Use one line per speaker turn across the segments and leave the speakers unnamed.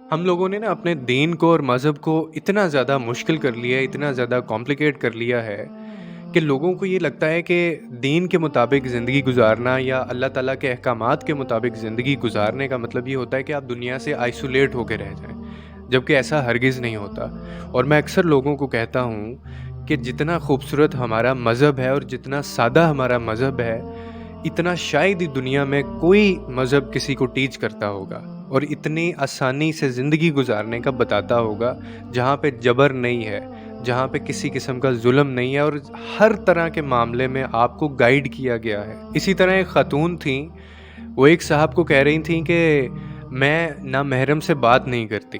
हम लोगों ने ना अपने दीन को और मज़हब को इतना ज़्यादा मुश्किल कर लिया है, इतना ज़्यादा कॉम्प्लिकेट कर लिया है कि लोगों को ये लगता है कि दीन के मुताबिक ज़िंदगी गुजारना या अल्लाह ताला के अहकामात के मुताबिक ज़िंदगी गुजारने का मतलब ये होता है कि आप दुनिया से आइसोलेट होकर रह जाएं, जबकि ऐसा हरगिज़ नहीं होता। और मैं अक्सर लोगों को कहता हूँ कि जितना खूबसूरत हमारा मज़हब है और जितना सादा हमारा मज़हब है, इतना शायद ही दुनिया में कोई मज़हब किसी को टीच करता होगा और इतनी आसानी से ज़िंदगी गुजारने का बताता होगा, जहाँ पे जबर नहीं है, जहाँ पे किसी किस्म का जुल्म नहीं है और हर तरह के मामले में आपको गाइड किया गया है। इसी तरह एक खातून थी, वो एक साहब को कह रही थी कि मैं नामहरम से बात नहीं करती।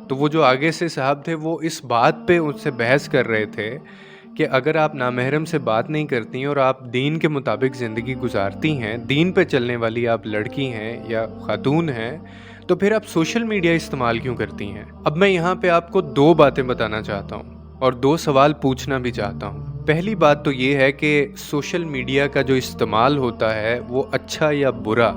तो वो जो आगे से साहब थे, वो इस बात पे उनसे बहस कर रहे थे कि अगर आप नामहरम से बात नहीं करती और आप दीन के मुताबिक ज़िंदगी गुजारती हैं, दीन पे चलने वाली आप लड़की हैं या खातून हैं, तो फिर आप सोशल मीडिया इस्तेमाल क्यों करती हैं? अब मैं यहाँ पे आपको 2 बातें बताना चाहता हूँ और 2 सवाल पूछना भी चाहता हूँ। पहली बात तो ये है कि सोशल मीडिया का जो इस्तेमाल होता है, वो अच्छा या बुरा,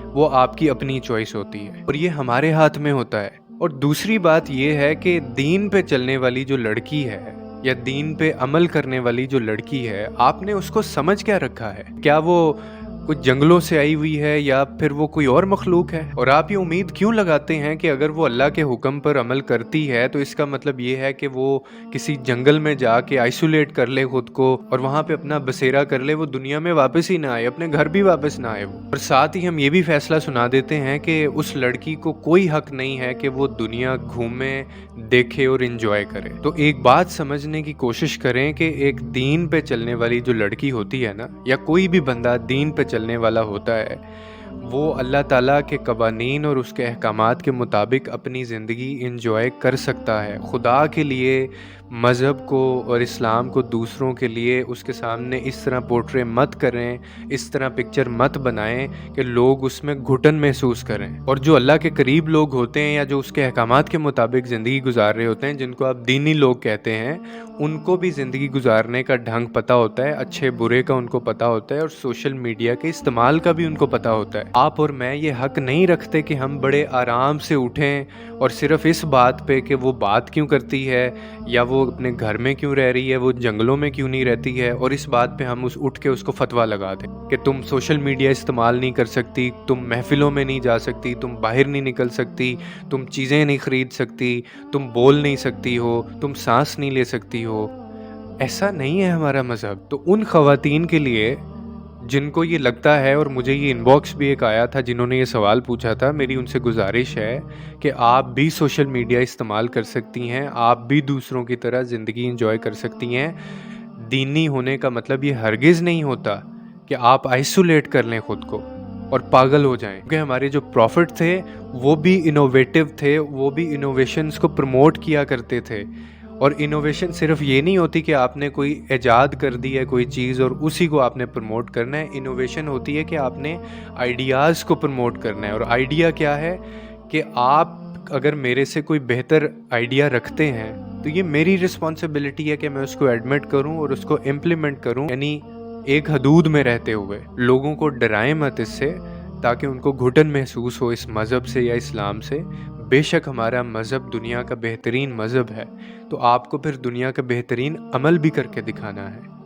वो आपकी अपनी चॉइस होती है और ये हमारे हाथ में होता है। और दूसरी बात ये है कि दीन पे चलने वाली जो लड़की है या दीन पे अमल करने वाली जो लड़की है, आपने उसको समझ क्या रखा है? क्या वो कुछ जंगलों से आई हुई है या फिर वो कोई और मखलूक है? और आप ये उम्मीद क्यों लगाते हैं कि अगर वो अल्लाह के हुक्म पर अमल करती है तो इसका मतलब ये है कि वो किसी जंगल में जाके आइसोलेट कर ले खुद को और वहाँ पे अपना बसेरा कर ले, वो दुनिया में वापस ही ना आए, अपने घर भी वापस ना आए वो। और साथ ही हम ये भी फैसला सुना देते हैं कि उस लड़की को कोई हक नहीं है कि वो दुनिया घूमे, देखे और एंजॉय करे। तो एक बात समझने की कोशिश करें कि एक दीन पे चलने वाली जो लड़की होती है ना, या कोई भी बंदा दीन पे चलने वाला होता है, वो अल्लाह ताला के कवानीन और उसके अहकामात के मुताबिक अपनी ज़िंदगी एंजॉय कर सकता है। खुदा के लिए मज़हब को और इस्लाम को दूसरों के लिए उसके सामने इस तरह पोर्ट्रे मत करें, इस तरह पिक्चर मत बनाएं कि लोग उसमें घुटन महसूस करें। और जो अल्लाह के करीब लोग होते हैं या जो उसके अहकामात के मुताबिक ज़िंदगी गुजार रहे होते हैं, जिनको आप दीनी लोग कहते हैं, उनको भी ज़िंदगी गुजारने का ढंग पता होता है, अच्छे बुरे का उनको पता होता है और सोशल मीडिया के इस्तेमाल का भी उनको पता होता है। आप और मैं ये हक नहीं रखते कि हम बड़े आराम से उठें और सिर्फ इस बात पे कि वो बात क्यों करती है या वो अपने घर में क्यों रह रही है, वो जंगलों में क्यों नहीं रहती है, और इस बात पे हम उस उठ के उसको फतवा लगा दें कि तुम सोशल मीडिया इस्तेमाल नहीं कर सकती, तुम महफिलों में नहीं जा सकती, तुम बाहर नहीं निकल सकती, तुम चीज़ें नहीं खरीद सकती, तुम बोल नहीं सकती हो, तुम सांस नहीं ले सकती हो। ऐसा नहीं है हमारा मज़हब। तो उन ख़वातीन के लिए जिनको ये लगता है, और मुझे ये इनबॉक्स भी एक आया था जिन्होंने ये सवाल पूछा था, मेरी उनसे गुजारिश है कि आप भी सोशल मीडिया इस्तेमाल कर सकती हैं, आप भी दूसरों की तरह ज़िंदगी एंजॉय कर सकती हैं। दीनी होने का मतलब ये हरगिज़ नहीं होता कि आप आइसोलेट कर लें खुद को और पागल हो जाएं। क्योंकि हमारे जो प्रॉफिट थे वो भी इनोवेटिव थे, वो भी इनोवेशंस को प्रमोट किया करते थे। और इनोवेशन सिर्फ ये नहीं होती कि आपने कोई इजाद कर दी है कोई चीज़ और उसी को आपने प्रमोट करना है। इनोवेशन होती है कि आपने आइडियाज़ को प्रमोट करना है। और आइडिया क्या है कि आप अगर मेरे से कोई बेहतर आइडिया रखते हैं तो ये मेरी रिस्पॉन्सिबिलिटी है कि मैं उसको एडमिट करूं और उसको इम्प्लीमेंट करूं, यानी एक हदूद में रहते हुए। लोगों को डराएं मत इससे, ताकि उनको घुटन महसूस हो इस मज़हब से या इस्लाम से। बेशक हमारा मज़हब दुनिया का बेहतरीन मज़हब है, तो आपको फिर दुनिया का बेहतरीन अमल भी करके दिखाना है।